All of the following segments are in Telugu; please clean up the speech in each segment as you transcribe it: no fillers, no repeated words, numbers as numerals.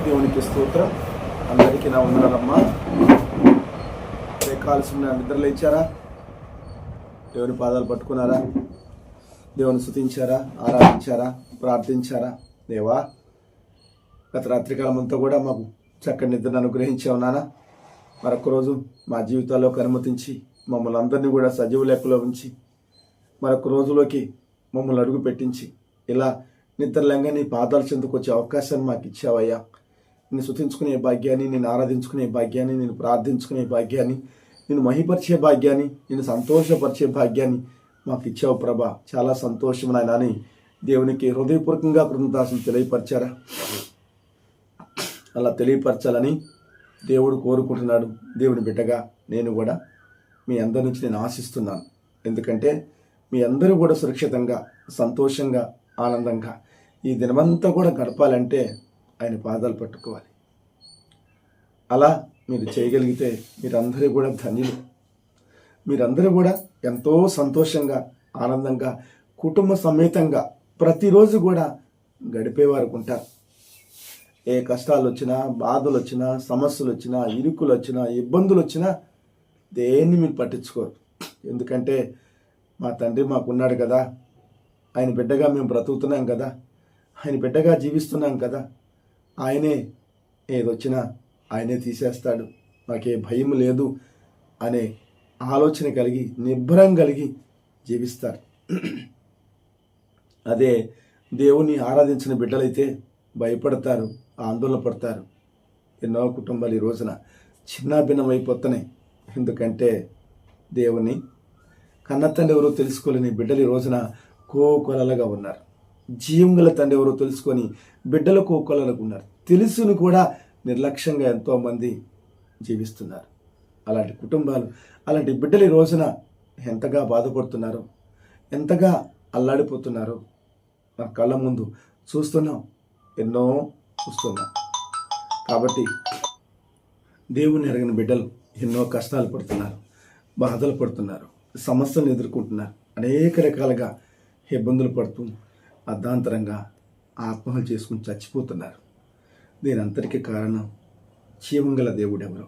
దేవునికి స్తోత్రం. అందరికీ నా వందనాలమ్మా. కాల్సిన నిద్రలు ఇచ్చారా? దేవుని పాదాలు పట్టుకున్నారా? దేవుని స్తుతించారా? ఆరాధించారా? ప్రార్థించారా? దేవా, గత రాత్రికాలం అంతా కూడా మాకు చక్కటి నిద్రను అనుగ్రహించావు నాన్న. మరొక రోజు మా జీవితాల్లోకి అనుమతించి మమ్మల్ని అందరినీ కూడా సజీవ లెక్కలో ఉంచి మరొక రోజులోకి మమ్మల్ని అడుగు పెట్టించి ఇలా నిద్రలంగా నీ పాదాల చెందుకు వచ్చే అవకాశాన్ని మాకు ఇచ్చావయ్యా. నేను స్తుతించుకునే భాగ్యాన్ని, నేను ఆరాధించుకునే భాగ్యాన్ని, నేను ప్రార్థించుకునే భాగ్యాన్ని, నేను మహిపరిచే భాగ్యాన్ని, నేను సంతోషపరిచే భాగ్యాన్ని మాకు ఇచ్చావు ప్రభా. చాలా సంతోషం నాయన అని దేవునికి హృదయపూర్వకంగా కృతజ్ఞతాస్తుతులు తెలియపరిచారా? అలా తెలియపరచాలని దేవుడు కోరుకుంటున్నాడు. దేవుని బిడ్డగా నేను కూడా మీ అందరి నుంచి నేను ఆశిస్తున్నాను. ఎందుకంటే మీ అందరూ కూడా సురక్షితంగా, సంతోషంగా, ఆనందంగా ఈ దినమంతా కూడా గడపాలంటే ఆయన పాదాలు పట్టుకోవాలి. అలా మీరు చేయగలిగితే మీరందరూ కూడా ధన్యులు. మీరందరూ కూడా ఎంతో సంతోషంగా, ఆనందంగా, కుటుంబ సమేతంగా ప్రతిరోజు కూడా గడిపేవారు ఉంటారు. ఏ కష్టాలు వచ్చినా, బాధలు వచ్చినా, సమస్యలు వచ్చినా, ఇరుకులు వచ్చినా, ఇబ్బందులు వచ్చినా దేన్ని మీరు పట్టించుకోరు. ఎందుకంటే మా తండ్రి మాకున్నాడు కదా, ఆయన బిడ్డగా మేము బ్రతుకుతున్నాం కదా, ఆయన బిడ్డగా జీవిస్తున్నాం కదా, ఆయనే ఏదొచ్చినా ఆయనే తీసేస్తాడు, మాకే భయం లేదు అనే ఆలోచన కలిగి, నిబ్బరం కలిగి జీవిస్తారు. అదే దేవుని ఆరాధించిన బిడ్డలైతే భయపడతారు, ఆందోళన పడతారు. ఎన్నో కుటుంబాలు ఈ రోజున చిన్నాభిన్నమైపోతున్నాయి. ఎందుకంటే దేవుని కన్న తండ్రి ఎవరో తెలుసుకోలేని బిడ్డలు ఈ రోజున కోకొలలుగా ఉన్నారు. జీవం గల తండ్రి ఎవరో తెలుసుకొని బిడ్డలు కోకొలలుగా ఉన్నారు. తెలుసుని కూడా నిర్లక్ష్యంగా ఎంతోమంది జీవిస్తున్నారు. అలాంటి కుటుంబాలు, అలాంటి బిడ్డలు ఈ రోజున ఎంతగా బాధపడుతున్నారో, ఎంతగా అల్లాడిపోతున్నారో మన కళ్ళ ముందు చూస్తున్నాం, ఎన్నో చూస్తున్నాం. కాబట్టి దేవుని ఎరగిన బిడ్డలు ఎన్నో కష్టాలు పడుతున్నారు, బాధలు పడుతున్నారు, సమస్యలను ఎదుర్కొంటున్నారు, అనేక రకాలుగా ఇబ్బందులు పడుతూ అర్ధాంతరంగా ఆత్మహత్య చేసుకుని చచ్చిపోతున్నారు. దీని అంతటికీ కారణం జీవం గల దేవుడు ఎవరో,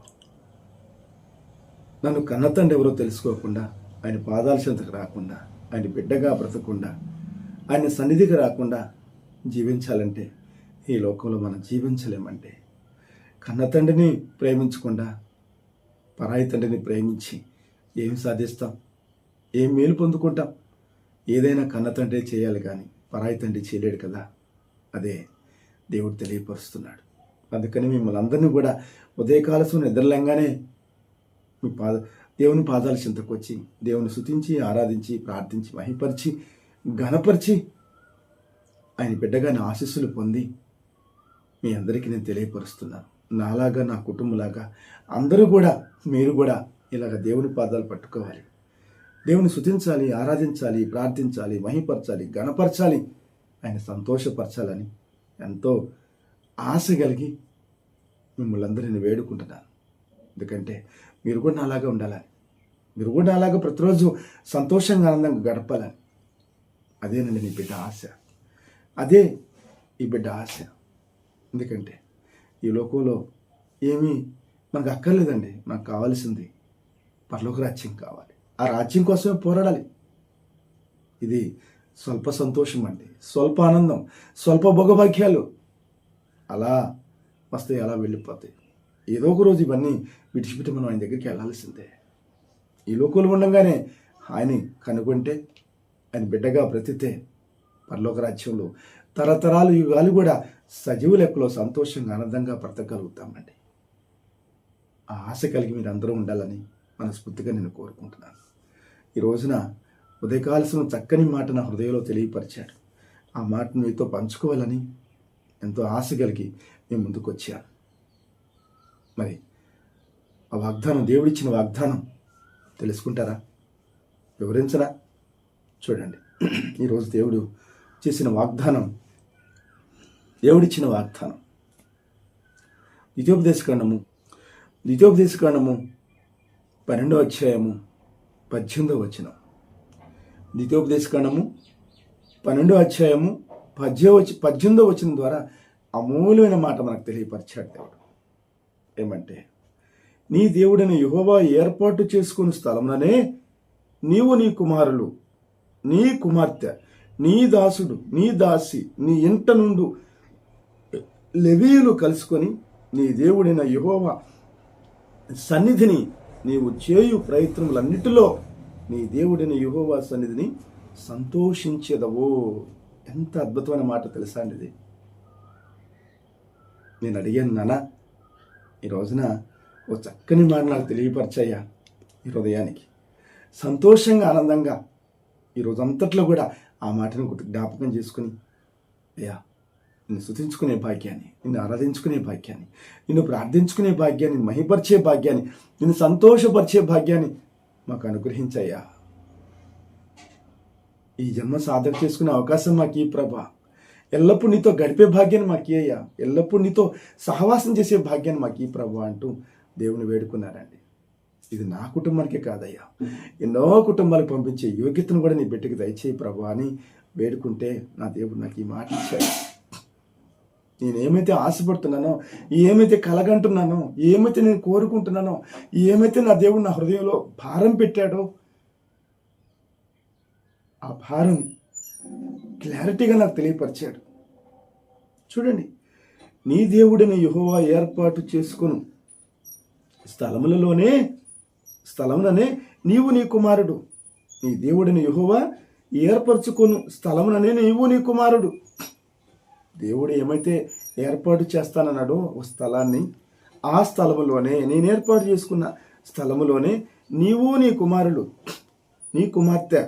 నన్ను కన్నతండ్రి ఎవరో తెలుసుకోకుండా, ఆయన పాదాల చెంతకు రాకుండా, ఆయన బిడ్డగా బ్రతకకుండా, ఆయన సన్నిధికి రాకుండా జీవించాలంటే ఈ లోకంలో మనం జీవించలేమంటే, కన్నతండ్రిని ప్రేమించకుండా పరాయి తండ్రిని ప్రేమించి ఏం సాధిస్తాం? ఏం మేలు పొందుకుంటాం? ఏదైనా కన్నతండ్రి చేయాలి కానీ పరాయి తండ్రి చేయలేడు కదా. అదే దేవుడు తెలియపరుస్తున్నాడు. అందుకని మిమ్మల్ని అందరినీ కూడా ఉదయకాలసం నిద్రలంగానే మీ దేవుని పాదాల చెంతకు వచ్చి దేవుని స్తుతించి, ఆరాధించి, ప్రార్థించి, మహిపరిచి, ఘనపరిచి ఆయన బిడ్డగాని ఆశీస్సులు పొంది మీ అందరికీ నేను తెలియపరుస్తున్నాను. నాలాగా, నా కుటుంబంలాగా అందరూ కూడా, మీరు కూడా ఇలాగ దేవుని పాదాలు పట్టుకోవాలి. దేవుని స్తుతించాలి, ఆరాధించాలి, ప్రార్థించాలి, మహిపరచాలి, ఘనపరచాలి, ఆయన సంతోషపరచాలని ఎంతో ఆశ కలిగి మిమ్మల్ని అందరినీ వేడుకుంటున్నాను. ఎందుకంటే మీరు కూడా నాలాగా ఉండాలని, మీరు కూడా నాలాగా ప్రతిరోజు సంతోషంగా, ఆనందంగా గడపాలని. అదేనండి నీ బిడ్డ ఆశ, అదే ఈ బిడ్డ ఆశ. ఎందుకంటే ఈ లోకంలో ఏమీ మనకు అక్కర్లేదండి. మనకు కావాల్సింది పరలోక రాజ్యం కావాలి. ఆ రాజ్యం కోసమే పోరాడాలి. ఇది స్వల్ప సంతోషం అండి, స్వల్ప ఆనందం, స్వల్ప భోగభాగ్యాలు అలా వస్తాయి, అలా వెళ్ళిపోతాయి. ఏదో ఒక రోజు ఇవన్నీ విడిచిపెట్టి మనం ఆయన దగ్గరికి వెళ్ళాల్సిందే. ఈ లోకంలో ఉండగానే ఆయన్ని కనుగొంటే, ఆయన బిడ్డగా బ్రతితే పరలోక రాజ్యంలో తరతరాలు, యుగాలు కూడా సజీవ లెక్కలో సంతోషంగా, ఆనందంగా బ్రతకగలుగుతామండి. ఆ ఆశ కలిగి మీరు అందరూ ఉండాలని మనస్ఫూర్తిగా నేను కోరుకుంటున్నాను. ఈ రోజున ఉదయకాలసిన చక్కని మాట నా హృదయంలో తెలియపరిచాడు. ఆ మాటను మీతో పంచుకోవాలని ఎంతో ఆశ కలిగి మేము ముందుకు వచ్చాను. మరి ఆ వాగ్దానం, దేవుడిచ్చిన వాగ్దానం తెలుసుకుంటారా? వివరించరా? చూడండి, ఈరోజు దేవుడు చేసిన వాగ్దానం, దేవుడిచ్చిన వాగ్దానం ద్వితీయోపదేశకాండము 12వ అధ్యాయము 18వ వచనం. ద్వితీయోపదేశకాండము 12వ అధ్యాయము 18వ వచనం ద్వారా అమూల్యమైన మాట మనకు తెలియపరిచాడు దేవుడు. ఏమంటే, నీ దేవుడైన యెహోవా ఏర్పాటు చేసుకుని స్థలముననే నీవు నీ కుమారులు, నీ కుమార్తె, నీ దాసుడు, నీ దాసి, నీ ఇంట నుండు లెవీయులు కలుసుకొని నీ దేవుడైన యెహోవా సన్నిధిని నీవు చేయు ప్రయత్నములన్నిటిలో నీ దేవుడైన యెహోవా సన్నిధిని సంతోషించేదవో. ఎంత అద్భుతమైన మాట తెలుసా అండి ఇది. నేను అడిగాను, నాన్న ఈ రోజున ఓ చక్కని మాట నాకు తెలియపరచయ్యా ఈ హృదయానికి. సంతోషంగా ఆనందంగా ఈ రోజంతట్లో కూడా ఆ మాటను జ్ఞాపకం చేసుకుని, అయ్యా నిన్ను స్తుతించుకునే భాగ్యాన్ని, నిన్ను ఆరాధించుకునే భాగ్యాన్ని, నిన్ను ప్రార్థించుకునే భాగ్యాన్ని, మహిపరిచే భాగ్యాన్ని, నిన్ను సంతోషపరిచే భాగ్యాన్ని మాకు అనుగ్రహించయ్యా. ఈ జన్మ సాధన చేసుకునే అవకాశం మాకు ఈ ప్రభా. ఎల్లప్పుడూ నీతో గడిపే భాగ్యాన్ని మాకు అయ్యా. ఎల్లప్పుడూ నీతో సహవాసం చేసే భాగ్యాన్ని మాకు ఈ ప్రభా అంటూ దేవుని వేడుకున్నారండి. ఇది నా కుటుంబానికే కాదయ్యా, ఎన్నో కుటుంబాలకు పంపించే యోగ్యతను కూడా నీ బిడ్డకి దయచేయి ప్రభా అని వేడుకుంటే నా దేవుడు నాకు ఈ మాట ఇచ్చాడు. నేను ఏమైతే ఆశపడుతున్నానో, ఏమైతే కలగంటున్నానో, ఏమైతే నేను కోరుకుంటున్నానో, ఏమైతే నా దేవుడు నా హృదయంలో భారం పెట్టాడో ఆ భారం క్లారిటీగా నాకు తెలియపరిచాడు. చూడండి, నీ దేవుడిని యెహోవా ఏర్పాటు చేసుకును స్థలముననే నీవు నీ కుమారుడు. నీ దేవుడిని యెహోవా ఏర్పరచుకొను స్థలముననే నీవు నీ కుమారుడు. దేవుడు ఏమైతే ఏర్పాటు చేస్తానన్నాడో ఓ స్థలాన్ని, ఆ స్థలములోనే, నేను ఏర్పాటు చేసుకున్న స్థలములోనే నీవు నీ కుమారుడు, నీ కుమార్తె,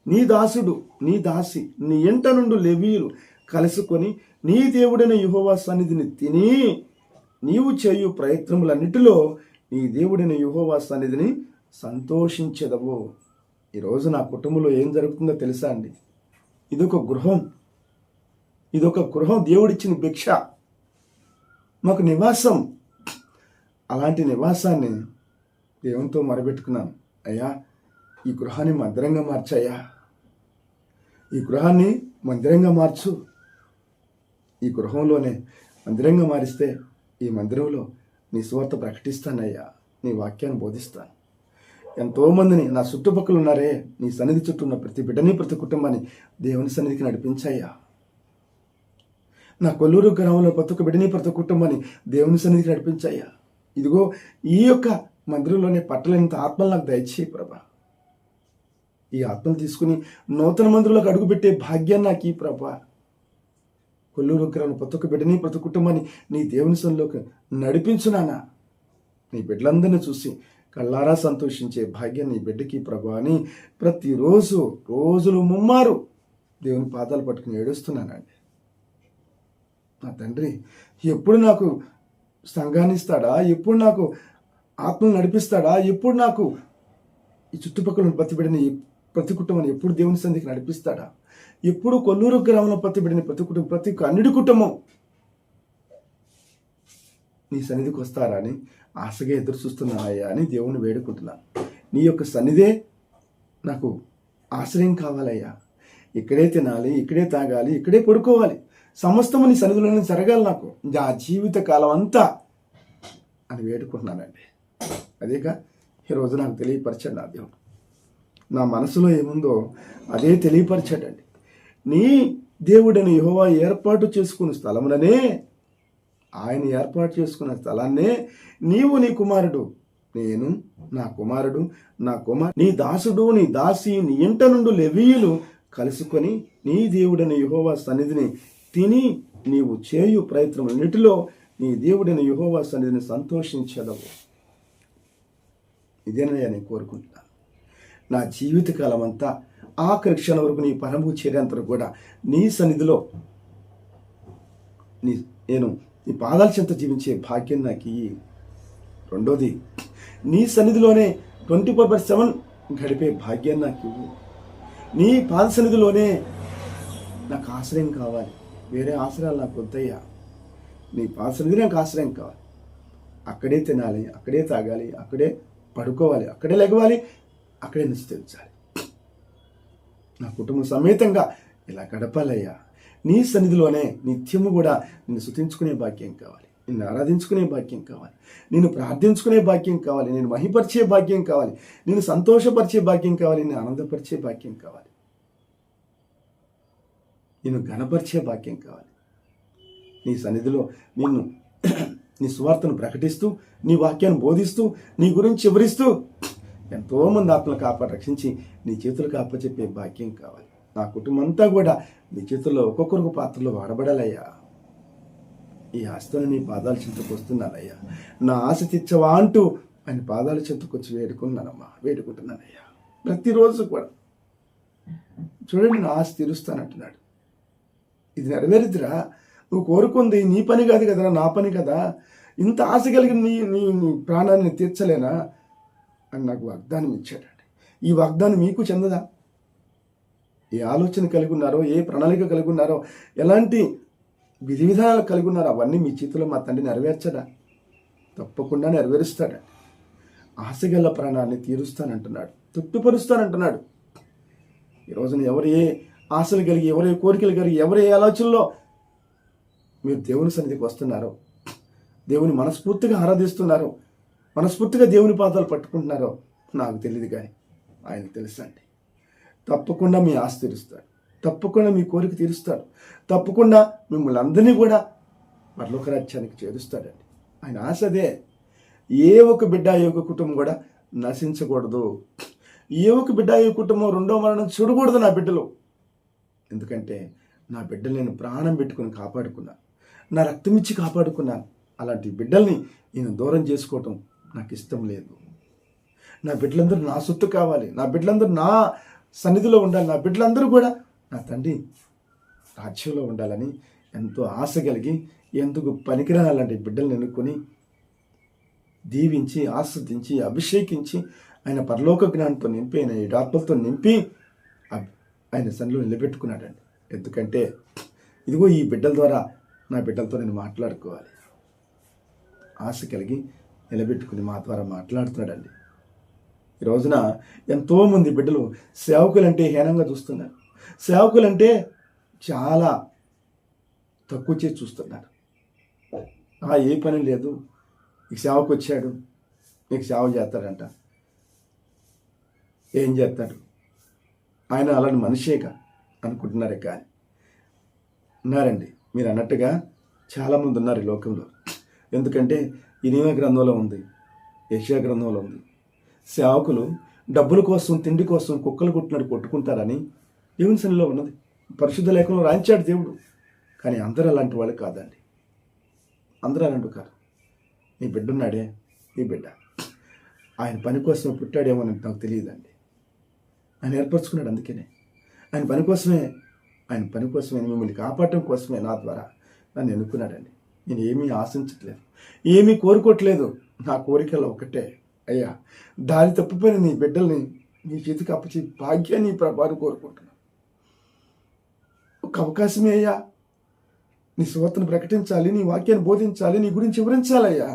నీ దాసుడు, నీ దాసి, నీ ఇంట నుండి లెవీయులు కలుసుకొని నీ దేవుడైన యెహోవా సన్నిధిని తిని నీవు చేయు ప్రయత్నములన్నిటిలో నీ దేవుడైన యెహోవా సన్నిధిని సంతోషించెదవు. ఈరోజు నా కుటుంబంలో ఏం జరుగుతుందో తెలుసా అండి? ఇదొక గృహం, దేవుడిచ్చిన భిక్ష, మాకు నివాసం. అలాంటి నివాసాన్ని దేవునితో మొరబెట్టుకున్నాను. అయ్యా ఈ గృహాన్ని మందిరంగా మార్చయ్యా, ఈ గృహాన్ని మందిరంగా మార్చు. ఈ గృహంలోనే మందిరంగా మారిస్తే ఈ మందిరంలో నీ సువార్త ప్రకటిస్తానయ్యా, నీ వాక్యాన్ని బోధిస్తాను. ఎంతోమందిని నా చుట్టుపక్కల ఉన్నారే, నీ సన్నిధి చుట్టూ ఉన్న ప్రతి బిడ్డని, ప్రతి కుటుంబాన్ని దేవుని సన్నిధికి నడిపించయ్యా. నా కొల్లూరు గ్రామంలో ప్రతి ఒక్క బిడ్డని, ప్రతి కుటుంబాన్ని దేవుని సన్నిధికి నడిపించయ్యా. ఇదిగో ఈ యొక్క మందిరంలోనే పట్టలేనంత ఆత్మలు నాకు దయచేయి ప్రభా. ఈ ఆత్మలు తీసుకుని నూతన మందిరంలోకి అడుగుపెట్టే భాగ్యాన్ని నాకు ఈ ప్రభా. కొల్లూరు గ్రామంలో ప్రతి ఒక్క బిడ్డని, ప్రతి కుటుంబాన్ని నీ దేవుని సన్నిధిలోకి నడిపించునానా. నీ బిడ్డలందరినీ చూసి కళ్ళారా సంతోషించే భాగ్యాన్ని నీ బిడ్డకి ప్రభా అని ప్రతిరోజు రోజులు ముమ్మారు దేవుని పాదాలు పట్టుకుని ఏడుస్తున్నానండి. నా తండ్రి ఎప్పుడు నాకు సంఘాన్ని ఇస్తాడా, ఎప్పుడు నాకు ఆత్మను నడిపిస్తాడా, ఎప్పుడు నాకు ఈ చుట్టుపక్కల ప్రతి బిడ్డని, ప్రతి కుటుంబాన్ని ఎప్పుడు దేవుని సన్నిధికి నడిపిస్తాడా, ఎప్పుడు కొల్లూరు గ్రామంలో ప్రతి బిడ్డని, ప్రతి కుటుంబం, ప్రతి అన్నిటి కుటుంబం నీ సన్నిధికి వస్తారా అని ఆశగా ఎదురు చూస్తున్నానయ్యా అని దేవుని వేడుకుంటున్నాను. నీ యొక్క సన్నిధే నాకు ఆశ్రయం కావాలయ్యా. ఇక్కడే తినాలి, ఇక్కడే తాగాలి, ఇక్కడే పడుకోవాలి, సమస్తము నీ సన్నిధిలోనే జరగాలి నాకు నా జీవిత కాలం అంతా అని వేడుకుంటున్నానండి. అదేగా ఈరోజు నాకు తెలియపరచండి. నా దేవుడు నా మనసులో ఏముందో అదే తెలియపరచాడండి. నీ దేవుడని యెహోవా ఏర్పాటు చేసుకున్న స్థలముననే, ఆయన ఏర్పాటు చేసుకున్న స్థలాన్నే నీవు నీ కుమారుడు, నేను నా కుమారుడు, నీ దాసుడు, నీ దాసి, నీ ఇంట నుండి లెవీయులు కలుసుకొని నీ దేవుడని యెహోవా సన్నిధిని తిని నీవు చేయు ప్రయత్నములన్నిటిలో నీ దేవుడైన యెహోవా సన్నిధిని సంతోషించదవు. ఇదేనయ్యా నేను కోరుకుంటున్నాను. నా జీవితకాలం అంతా ఆఖరి క్షణం వరకు నీ పరము చేరేంత కూడా నీ సన్నిధిలో నేను నీ పాదాల చెంత జీవించే భాగ్యం నాకు ఇయ్యి. రెండోది, నీ సన్నిధిలోనే 24/7 గడిపే భాగ్యం నాకు ఇవ్వు. నీ పాద సన్నిధిలోనే నాకు ఆశ్రయం కావాలి, వేరే ఆశ్రయాలు నాకు వద్దయ్యా. నీ పాద సన్నిధి నాకు ఆశ్రయం కావాలి. అక్కడే తినాలి, అక్కడే తాగాలి, అక్కడే పడుకోవాలి, అక్కడే లెగవాలి, అక్కడే నిశ్చయించాలి. నా కుటుంబ సమేతంగా ఇలా గడపాలయ్యా. నీ సన్నిధిలోనే నిత్యము కూడా నిన్ను స్తుతించుకునే భాగ్యం కావాలి, నిన్ను ఆరాధించుకునే భాగ్యం కావాలి, నిన్ను ప్రార్థించుకునే భాగ్యం కావాలి, నేను మహిపరిచే భాగ్యం కావాలి, నేను సంతోషపరిచే భాగ్యం కావాలి, నేను ఆనందపరిచే భాగ్యం కావాలి, నేను ఘనపరిచే భాగ్యం కావాలి. నీ సన్నిధిలో నిన్ను నీ సువార్తను ప్రకటిస్తూ, నీ వాక్యాన్ని బోధిస్తూ, నీ గురించి వివరిస్తూ ఎంతోమంది ఆత్మలు కాపాడి రక్షించి నీ చేతులకు అప్పచెప్పే భాగ్యం కావాలి. నా కుటుంబం అంతా కూడా నీ చేతుల్లో ఒక్కొక్కరికి పాత్రలో వాడబడాలయ్యా. ఈ ఆశతో నీ పాదాల చెంతకు వస్తున్నానయ్యా. నా ఆశ తీర్చవా అంటూ ఆయన పాదాల చెంతకు వచ్చి వేడుకుంటున్నానయ్యా. ప్రతిరోజు కూడా చూడండి, నా ఆశ తీరుస్తానంటున్నాడు. ఇది నెరవేరుద్దిరా, నువ్వు కోరుకుంది నీ పని కాదు కదరా, నా పని కదా. ఇంత ఆశ కలిగిన నీ ప్రాణాన్ని తీర్చలేనా అని నాకు వాగ్దానం ఇచ్చాడండి. ఈ వాగ్దానం మీకు చెందదా? ఏ ఆలోచన కలిగి ఉన్నారో, ఏ ప్రణాళిక కలిగి ఉన్నారో, ఎలాంటి విధి విధానాలు కలిగి ఉన్నారో అవన్నీ మీ చేతిలో మా తండ్రి నెరవేర్చడా? తప్పకుండా నెరవేరుస్తాడండి. ఆశగల ప్రాణాన్ని తీరుస్తానంటున్నాడు, తృప్తిపరుస్తానంటున్నాడు. ఈ రోజున ఎవరు ఏ ఆశలు కలిగి, ఎవరు ఏ కోరికలు కలిగి, ఎవరు ఏ ఆలోచనలో మీరు దేవుని సన్నిధికి వస్తున్నారో, దేవుని మనస్ఫూర్తిగా ఆరాధిస్తున్నారో, మనస్ఫూర్తిగా దేవుని పాదాలు పట్టుకుంటున్నారో నాకు తెలియదు, కానీ ఆయనకు తెలుసండి. తప్పకుండా మీ ఆశ తీరుస్తాడు, తప్పకుండా మీ కోరిక తీరుస్తాడు, తప్పకుండా మిమ్మల్ని అందరినీ కూడా పరలోక రాజ్యానికి చేరుస్తాడండి. ఆయన ఆశ అదే. ఏ ఒక బిడ్డ, ఏ ఒక కుటుంబం కూడా నశించకూడదు. ఏ ఒక బిడ్డ, ఏ కుటుంబం రెండో మరణం చూడకూడదు నా బిడ్డలు. ఎందుకంటే నా బిడ్డలు నేను ప్రాణం పెట్టుకుని కాపాడుకున్నాను, నా రక్తం ఇచ్చి కాపాడుకున్నాను. అలాంటి బిడ్డల్ని నేను దూరం చేసుకోవటం నాకు ఇష్టం లేదు. నా బిడ్డలందరూ నా సొత్తు కావాలి, నా బిడ్డలందరూ నా సన్నిధిలో ఉండాలి, నా బిడ్డలందరూ కూడా నా తండ్రి రాజ్యంలో ఉండాలని ఎంతో ఆశ కలిగి, ఎందుకు పనికిరాని అలాంటి బిడ్డలను ఎన్నుకొని దీవించి, ఆస్వాదించి, అభిషేకించి, ఆయన పరలోక జ్ఞానంతో నింపి, ఆయన ఆత్మలతో నింపి ఆయన సన్నిధిలో నిలబెట్టుకున్నాడండి. ఎందుకంటే ఇదిగో ఈ బిడ్డల ద్వారా నా బిడ్డలతో నేను మాట్లాడుకోవాలి. ఆశ కలిగి నిలబెట్టుకుని మా ద్వారా మాట్లాడుతున్నాడండి. ఈ రోజున ఎంతోమంది బిడ్డలు సేవకులంటే హీనంగా చూస్తున్నారు, సేవకులంటే చాలా తక్కువ చేసి చూస్తున్నారు. ఏ పని లేదు, ఈ సేవకు వచ్చాడు, నీకు సేవ చేస్తాడంట, ఏం చేస్తాడు ఆయన, అలాంటి మనిషేగా అనుకుంటున్నారే. కానీ ఉన్నారండి, మీరు అన్నట్టుగా చాలామంది ఉన్నారు ఈ లోకంలో. ఎందుకంటే ఇనిమా గ్రంథంలో ఉంది, యెషయా గ్రంథంలో ఉంది, సేవకులు డబ్బుల కోసం, తిండి కోసం కుక్కలు కొట్టినట్టు కొట్టుకుంటారని దేవుని సన్నిధిలో ఉన్నది. పరిశుద్ధ లేఖనంలో రాయించాడు దేవుడు. కానీ అందరూ అలాంటి వాళ్ళు కాదండి, అందరూ అలాంటి కాదు. నీ బిడ్డ ఉన్నాడే, నీ బిడ్డ ఆయన పని కోసం పుట్టాడేమో నాకు తెలియదండి. ఆయన ఏర్పరచుకున్నాడు. అందుకనే ఆయన పని కోసమే మిమ్మల్ని కాపాడటం కోసమే నా ద్వారా నన్ను ఎన్నుకున్నాడండి. నేను ఏమీ ఆశించట్లేదు, ఏమీ కోరుకోవట్లేదు. నా కోరికలో ఒకటే, అయ్యా దారి తప్పిపోయిన నీ బిడ్డల్ని నీ చేతికి అప్పచి భాగ్యాన్ని ప్రభావం కోరుకుంటున్నాను. ఒక అవకాశమే అయ్యా, నీ సువార్తను ప్రకటించాలి, నీ వాక్యాన్ని బోధించాలి, నీ గురించి వివరించాలయ్యా.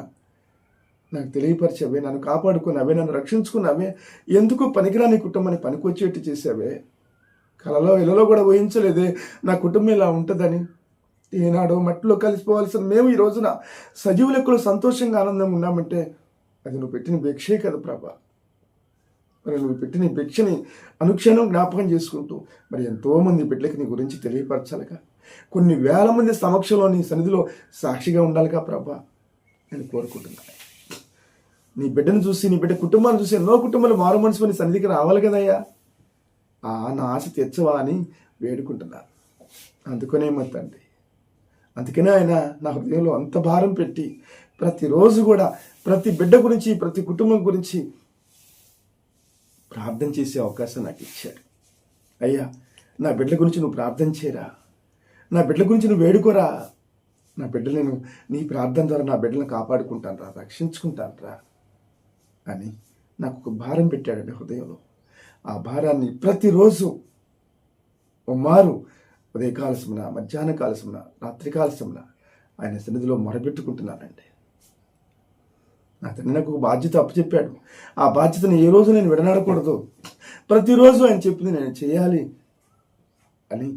నాకు తెలియపరిచావే, నన్ను కాపాడుకున్నావే, నన్ను రక్షించుకున్నావే, ఎందుకు పనికిరాని కుటుంబాన్ని పనికొచ్చేట్టు చేసావే. కలలో ఇళ్ళలో కూడా ఊహించలేదే నా కుటుంబం ఇలా ఉంటుందని. ఏనాడో మట్టిలో కలిసిపోవాల్సిన మేము ఈ రోజున సజీవ లెక్కలో సంతోషంగా ఆనందంగా ఉన్నామంటే అది నువ్వు పెట్టిన భిక్షే కదా ప్రభా. మరి నువ్వు పెట్టిన భిక్షని అనుక్షణం జ్ఞాపకం చేసుకుంటూ మరి ఎంతోమంది బిడ్డలకి నీ గురించి తెలియపరచాలిగా, కొన్ని వేల మంది సమక్షంలో నీ సన్నిధిలో సాక్షిగా ఉండాలిగా ప్రభా నేను కోరుకుంటున్నాను. నీ బిడ్డను చూసి, నీ బిడ్డ కుటుంబాన్ని చూసి ఎన్నో కుటుంబాలు మారు మనసు నీ సన్నిధికి రావాలి కదయ్యా. నా ఆశ తెచ్చవా అని వేడుకుంటున్నాను. అందుకనేమో తండ్రి, అందుకనే ఆయన నా హృదయంలో అంత భారం పెట్టి ప్రతిరోజు కూడా ప్రతి బిడ్డ గురించి, ప్రతి కుటుంబం గురించి ప్రార్థన చేసే అవకాశం నాకు ఇచ్చాడు. అయ్యా నా బిడ్డల గురించి నువ్వు ప్రార్థన చేయరా, నా బిడ్డల గురించి నువ్వు వేడుకోరా, నా బిడ్డలు నేను నీ ప్రార్థన ద్వారా నా బిడ్డలను కాపాడుకుంటాను రా, రక్షించుకుంటాను రా అని నాకు ఒక భారం పెట్టాడండి హృదయంలో. ఆ భారాన్ని ప్రతిరోజు మారు ఉదయకాలసమున, మధ్యాహ్న కాలసమున, రాత్రి కాలసమున ఆయన సన్నిధిలో మొరబెట్టుకుంటున్నానండి. నా తండ్రి నాకు ఒక బాధ్యత అప్పచెప్పాడు. ఆ బాధ్యతను ఏ రోజు నేను విడనాడకూడదు. ప్రతిరోజు ఆయన చెప్పింది నేను చేయాలి అని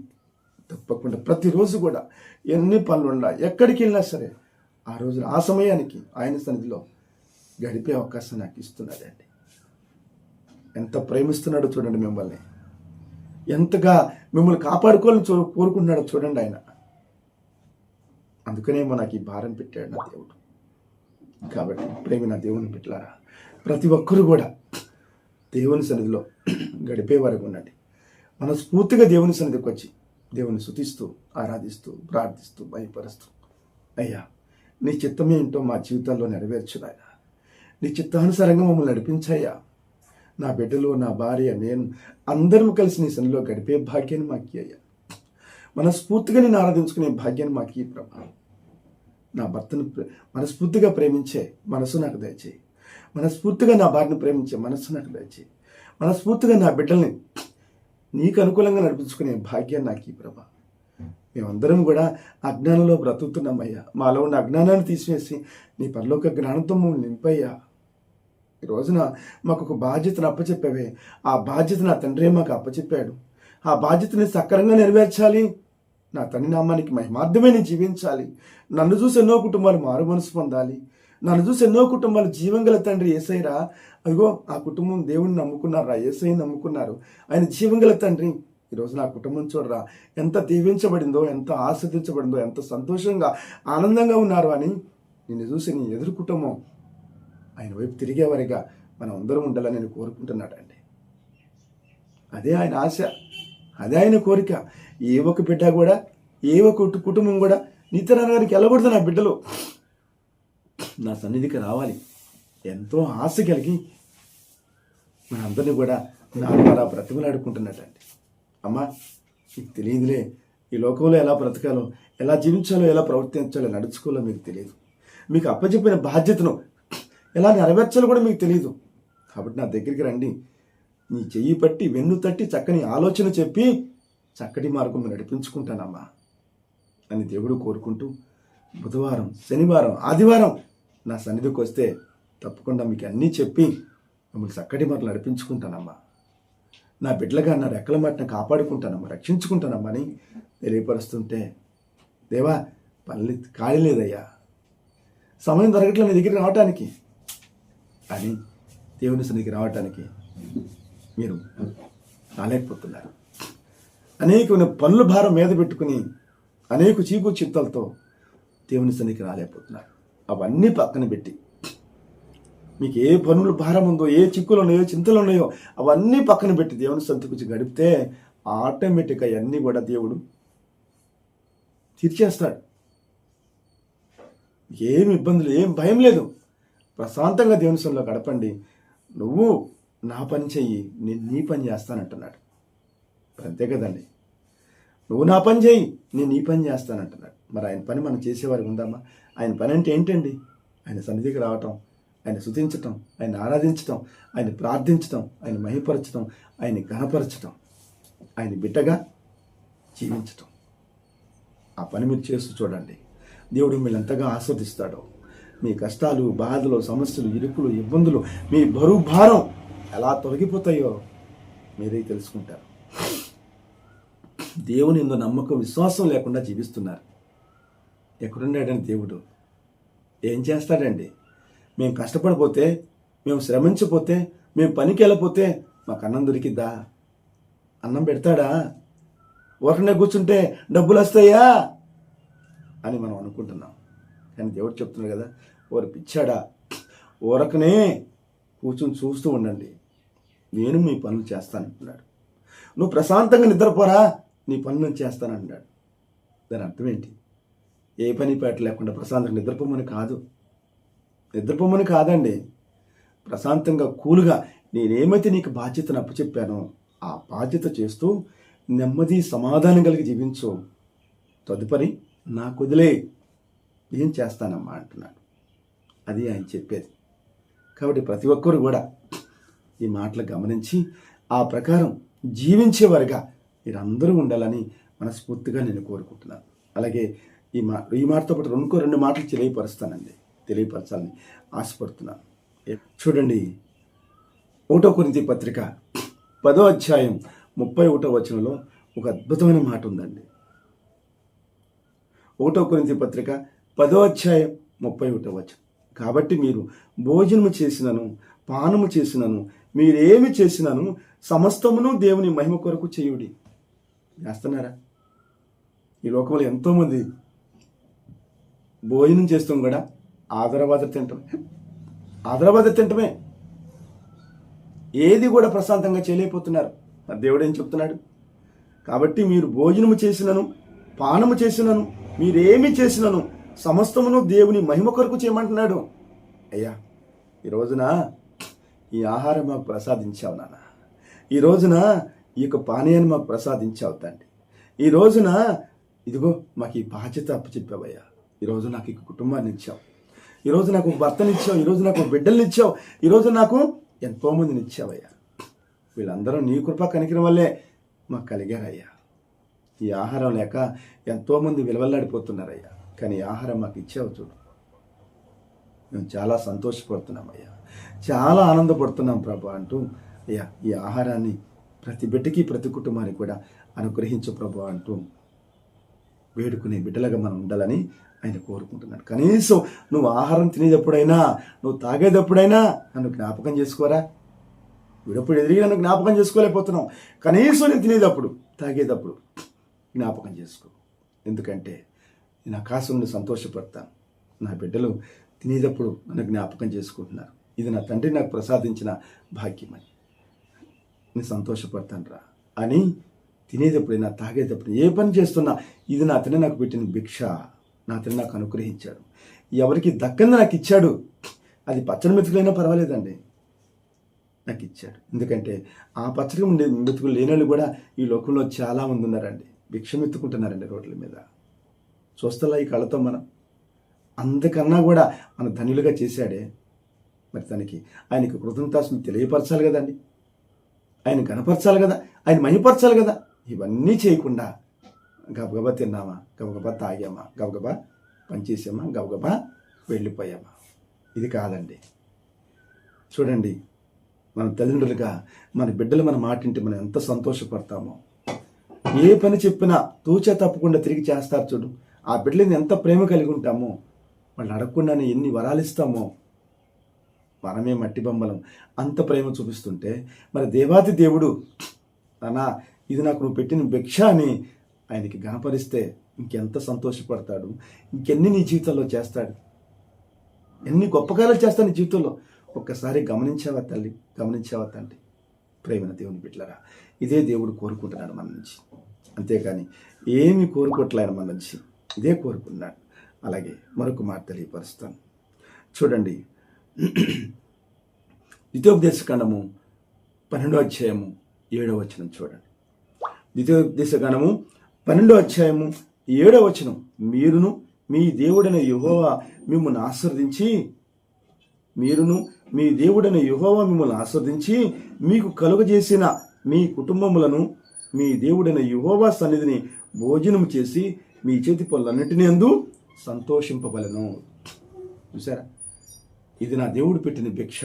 తప్పకుండా ప్రతిరోజు కూడా ఎన్ని పనులు ఉన్నా ఎక్కడికి వెళ్ళినా సరే ఆ రోజు ఆ సమయానికి ఆయన సన్నిధిలో గడిపే అవకాశం నాకు ఇస్తున్నాడండి. ఎంత ప్రేమిస్తున్నాడో చూడండి, మిమ్మల్ని ఎంతగా మిమ్మల్ని కాపాడుకోవాలని కోరుకుంటున్నాడో చూడండి ఆయన. అందుకనేమో నాకు ఈ భారం పెట్టాడు నా దేవుడు. కాబట్టి ప్రేమ నా దేవుని పెట్టారా, ప్రతి ఒక్కరూ కూడా దేవుని సన్నిధిలో గడిపే వరకు ఉండండి. మనస్ఫూర్తిగా దేవుని సన్నిధికి వచ్చి దేవుని స్తుతిస్తూ ఆరాధిస్తూ ప్రార్థిస్తూ భయపరుస్తూ, అయ్యా నీ చిత్తం ఏంటో మా జీవితాల్లో నెరవేర్చునాయా, నీ చిత్తానుసారంగా మమ్మల్ని నడిపించాయా, నా బిడ్డలు నా భార్య నేను అందరం కలిసి నీ సన్నిధిలో గడిపే భాగ్యాన్ని మాకు అయ్యా, మనస్ఫూర్తిగా నేను ఆరాధించుకునే భాగ్యాన్ని మాకు ఈ ప్రభా. నా భర్తను మనస్ఫూర్తిగా ప్రేమించే మనసు నాకు దయచేయి, మనస్ఫూర్తిగా నా భార్యను ప్రేమించే మనస్సు నాకు దయచేయి, మనస్ఫూర్తిగా నా బిడ్డల్ని నీకు అనుకూలంగా నడిపించుకునే భాగ్యాన్ని నాకు ఈ ప్రభా. మేమందరం కూడా అజ్ఞానంలో బ్రతుకుతున్నామయ్యా, మాలో ఉన్న అజ్ఞానాన్ని తీసివేసి నీ పరలోక జ్ఞానంతో మమ్మల్ని నింపయ్యా. ఈ రోజున మాకు ఒక బాధ్యతను అప్పచెప్పావే, ఆ బాధ్యత నా తండ్రి మాకు అప్పచెప్పాడు. ఆ బాధ్యతని సక్రమంగా నెరవేర్చాలి, నా తండ్రి నామానికి మహిమార్థమే నేను జీవించాలి. నన్ను చూసి ఎన్నో కుటుంబాలు మారు మనసు పొందాలి, నన్ను చూసి ఎన్నో కుటుంబాలు జీవంగల తండ్రి యేసయ్యరా, అదిగో ఆ కుటుంబం దేవుణ్ణి నమ్ముకున్నారా, యేసయ్యని నమ్ముకున్నారు, ఆయన జీవంగల తండ్రి. ఈరోజు నా కుటుంబం చూడరా ఎంత దీవించబడిందో, ఎంత ఆస్వాదించబడిందో, ఎంత సంతోషంగా ఆనందంగా ఉన్నారు అని నిన్ను చూసి నీ ఎదురు కుటుంబం ఆయన వైపు తిరిగేవారిగా మనం అందరం ఉండాలని నేను కోరుకుంటున్నాడండి. అదే ఆయన ఆశ, అదే ఆయన కోరిక. ఏ ఒక్క బిడ్డ కూడా, ఏ ఒక్క కుటుంబం కూడా నిత్యనరగానికి వెళ్ళకూడదు. నా బిడ్డలు నా సన్నిధికి రావాలి ఎంతో ఆశ కలిగి మనందరినీ కూడా నా ద్వారా బ్రతిమలాడుకుంటున్నట్టండి. అమ్మా మీకు తెలియదులే, ఈ లోకంలో ఎలా బ్రతకాలో, ఎలా జీవించాలో, ఎలా ప్రవర్తించాలో, నడుచుకోవాలో మీకు తెలియదు. మీకు అప్పచెప్పిన బాధ్యతను ఎలా నెరవేర్చాలో కూడా మీకు తెలియదు. కాబట్టి నా దగ్గరికి రండి, నీ చెయ్యి పట్టి వెన్ను తట్టి చక్కని ఆలోచన చెప్పి చక్కటి మార్గం నడిపించుకుంటానమ్మా అని దేవుడు కోరుకుంటూ, బుధవారం, శనివారం, ఆదివారం నా సన్నిధికి వస్తే తప్పకుండా మీకు అన్నీ చెప్పి మిమ్మల్ని చక్కటి మార్గం నడిపించుకుంటానమ్మా. నా బిడ్డలుగా నా రెక్కల మాటను కాపాడుకుంటానమ్మా, రక్షించుకుంటానమ్మా అని తెలియపరుస్తుంటే, దేవా పని ఖాళీ లేదయ్యా, సమయం దొరకట్లేదు నీ దగ్గరికి రావటానికి అని, దేవుని సన్నిధికి రావటానికి మీరు రాలేకపోతున్నారు. అనేకమైన పనుల భారం మీద పెట్టుకుని అనేక చీకు చిత్తాలతో దేవుని సన్నిధికి రాలేకపోతున్నారు. అవన్నీ పక్కన పెట్టి మీకు ఏ పనుల భారం ఉందో, ఏ చిక్కులు ఉన్నాయో, చింతలు ఉన్నాయో అవన్నీ పక్కన పెట్టి దేవుని సన్నిధికి గడిపితే ఆటోమేటిక్గా అవన్నీ కూడా దేవుడు తీర్చేస్తాడు. ఏమి ఇబ్బందులు, ఏం భయం లేదు. ప్రశాంతంగా దేవుని సన్నిధిలో గడపండి. నువ్వు నా పని చెయ్యి, నేను నీ పని చేస్తానంటున్నాడు. అంతే కదండి, నువ్వు నా పని చెయ్యి, నేను నీ పని చేస్తానంటున్నాడు. మరి ఆయన పని మనం చేసేవారికి ఉందామా? ఆయన పని అంటే ఏంటండి? ఆయన సన్నిధికి రావటం, ఆయన స్తుతించటం, ఆయన ఆరాధించటం, ఆయన ప్రార్థించటం, ఆయన మహిపరచటం, ఆయన ఘనపరచటం, ఆయన బిడ్డగా జీవించటం. ఆ పని మీరు చేస్తూ చూడండి, దేవుడు మిమ్మల్ని ఎంతగా ఆస్వాదిస్తాడో. మీ కష్టాలు, బాధలు, సమస్యలు, ఇరుకులు, ఇబ్బందులు, మీ బరువు భారం ఎలా తొలగిపోతాయో మీరే తెలుసుకుంటారు. దేవుని ఎందు నమ్మకం, విశ్వాసం లేకుండా జీవిస్తున్నారు. ఎక్కడున్నాడని దేవుడు ఏం చేస్తాడండి? మేము కష్టపడిపోతే, మేము శ్రమించపోతే, మేము పనికి వెళ్ళపోతే మాకు అన్నం దొరికిద్దా? అన్నం పెడతాడా? ఊరకనే కూర్చుంటే డబ్బులు వస్తాయా అని మనం అనుకుంటున్నాం. కానీ దేవుడు చెప్తున్నాడు కదా, ఓరు పిచ్చాడా, ఊరకనే కూర్చుని చూస్తూ ఉండండి, నేను మీ పనులు చేస్తానంటున్నాడు. నువ్వు ప్రశాంతంగా నిద్రపోరా, నీ పనులు చేస్తానంటున్నాడు. దాని అర్థం ఏంటి? ఏ పని పేట లేకుండా ప్రశాంతంగా నిద్రపోమని కాదు, నిద్రపోమని కాదండి. ప్రశాంతంగా కూలుగా నేనేమైతే నీకు బాధ్యతను అప్పచెప్పానో ఆ బాధ్యత చేస్తూ నెమ్మది సమాధానం కలిగి జీవించు. తదుపరి నాకు వదిలే, ఏం చేస్తానమ్మా అంటున్నాడు. అది ఆయన చెప్పేది. కాబట్టి ప్రతి ఒక్కరు కూడా ఈ మాటలు గమనించి ఆ ప్రకారం జీవించేవారుగా మీరందరూ ఉండాలని మనస్ఫూర్తిగా నేను కోరుకుంటున్నాను. అలాగే ఈ మాటతో పాటు రెండు మాటలు తెలియపరచాలని ఆశపడుతున్నాను. చూడండి, 1 కొరింథీ పత్రిక 10వ అధ్యాయం 31వ వచనంలో ఒక అద్భుతమైన మాట ఉందండి. 1 కొరింథీ పత్రిక 10:31. కాబట్టి మీరు భోజనము చేసినను పానము చేసినను మీరేమి చేసినను సమస్తమును దేవుని మహిమ కొరకు చేయుడి. చేస్తున్నారా? ఈ లోకంలో ఎంతోమంది భోజనం చేస్తాం కూడా ఆదరబాద తింటమే, ఏది కూడా ప్రశాంతంగా చేయలేకపోతున్నారు. మరి దేవుడు ఏం చెప్తున్నాడు? కాబట్టి మీరు భోజనము చేసినను పానము చేసినను మీరేమి చేసినను సమస్తమును దేవుని మహిమ కొరకు చేయమంటున్నాడు. అయ్యా, ఈ రోజున ఈ ఆహారం మాకు ప్రసాదించావు నాన్న, ఈ రోజున ఈ యొక్క పానీయాన్ని మాకు ప్రసాదించావు తండ్రి, ఈ రోజున ఇదిగో మాకు ఈ బాధ్యత అప్పచెప్పావయ్యా, ఈరోజు నాకు ఈ కుటుంబాన్ని ఇచ్చావు, ఈరోజు నాకు భర్తనిచ్చావు, ఈరోజు నాకు బిడ్డల్ని ఇచ్చావు, ఈరోజు నాకు ఎంతోమందిని ఇచ్చావయ్యా. వీళ్ళందరూ నీ కృప కనికరం వల్లే మాకు కలిగారయ్యా. ఈ ఆహారం లేక ఎంతోమంది విలువల్లాడిపోతున్నారయ్యా, కానీ ఈ ఆహారం మాకు ఇచ్చావు చూడు. మేము చాలా సంతోషపడుతున్నామయ్యా, చాలా ఆనందపడుతున్నాం ప్రభు అంటూ అయ్యా ఈ ఆహారాన్ని ప్రతి బిడ్డకి ప్రతి కుటుంబానికి కూడా అనుగ్రహించు ప్రభు అంటూ వేడుకునే బిడ్డలుగా మనం ఉండాలని ఆయన కోరుకుంటున్నాడు. కనీసం నువ్వు ఆహారం తినేటప్పుడైనా, నువ్వు తాగేటప్పుడైనా నన్ను జ్ఞాపకం చేసుకోరా. వీడప్పుడు ఎదిగి నన్ను జ్ఞాపకం చేసుకోలేకపోతున్నావు. కనీసం నేను తినేటప్పుడు తాగేటప్పుడు జ్ఞాపకం చేసుకో. ఎందుకంటే నేను ఆకాశం నుండి సంతోషపడతాను. నా బిడ్డలు తినేటప్పుడు నన్ను జ్ఞాపకం చేసుకుంటున్నారు. ఇది నా తండ్రి నాకు ప్రసాదించిన భాగ్యమని నేను సంతోషపడతాను రా అని తినేటప్పుడైనా తాగేటప్పుడు ఏ పని చేస్తున్నా ఇది నా తండ్రి నాకు పెట్టిన భిక్ష, నా తండ్రి నాకు అనుగ్రహించాడు, ఎవరికి దక్కంది నాకు ఇచ్చాడు. అది పచ్చడి మెతుకులైనా పర్వాలేదండి, నాకు ఇచ్చాడు. ఎందుకంటే ఆ పచ్చడి ఉండే మెతుకులు లేని వాళ్ళు కూడా ఈ లోకంలో చాలామంది ఉన్నారండి, భిక్షం ఎత్తుకుంటున్నారండి రోడ్ల మీద. చూస్తలా ఈ కళ్ళతో మనం అంతకన్నా కూడా మన ధనులుగా చేశాడే. మరి తనకి ఆయనకి కృతజ్ఞతాస్తులు తెలియపరచాలి కదండి, ఆయన కనపరచాలి కదా, ఆయన మహిపరచాలి కదా. ఇవన్నీ చేయకుండా గబగబా తిన్నామా, గబగబా తాగామా, గబగబా పనిచేసామా, గబగబా వెళ్ళిపోయామా. ఇది కాదండి. చూడండి, మన తల్లిదండ్రులుగా మన బిడ్డలు మన మాట వింటే మనం ఎంత సంతోషపడతామో. ఏ పని చెప్పినా తూచా తప్పకుండా తిరిగి చేస్తారు చూడు. ఆ బిడ్డలని ఎంత ప్రేమ కలిగి ఉంటామో, వాళ్ళు అడగకుండానే ఎన్ని వరాలు ఇస్తామో. మనమే మట్టి బొమ్మలం, అంత ప్రేమ చూపిస్తుంటే మరి దేవాది దేవుడు అన్నా ఇది నాకు నువ్వు పెట్టిన భిక్ష అని ఆయనకి గణపరిస్తే ఇంకెంత సంతోషపడతాడు, ఇంకెన్ని నీ జీవితంలో చేస్తాడు, ఎన్ని గొప్ప కార్యాలు చేస్తాడు నీ జీవితంలో. ఒక్కసారి గమనించావా తల్లి, గమనించావా తండ్రి? ప్రేమైన దేవుని బిడ్డలారా, ఇదే దేవుడు కోరుకుంటున్నాడు మన నుంచి. అంతేకాని ఏమి కోరుకోవట్లేదు మన నుంచి, ఇదే కోరుకున్నాడు. అలాగే మరొక మాట తెలియపరుస్తాను. చూడండి, ద్వితీయోపదేశకాండము 12:7 చూడండి. ద్వితీయోపదేశకాండము 12:7 మీరును మీ దేవుడైన యెహోవా మిమ్మల్ని ఆశీర్వదించి మీకు కలుగజేసిన మీ కుటుంబములను మీ దేవుడైన యెహోవా సన్నిధిని భోజనం చేసి మీ చేతి పనులన్నిటినీ యందు సంతోషింపవలెను. చూసారా, ఇది నా దేవుడు పెట్టిన భిక్ష,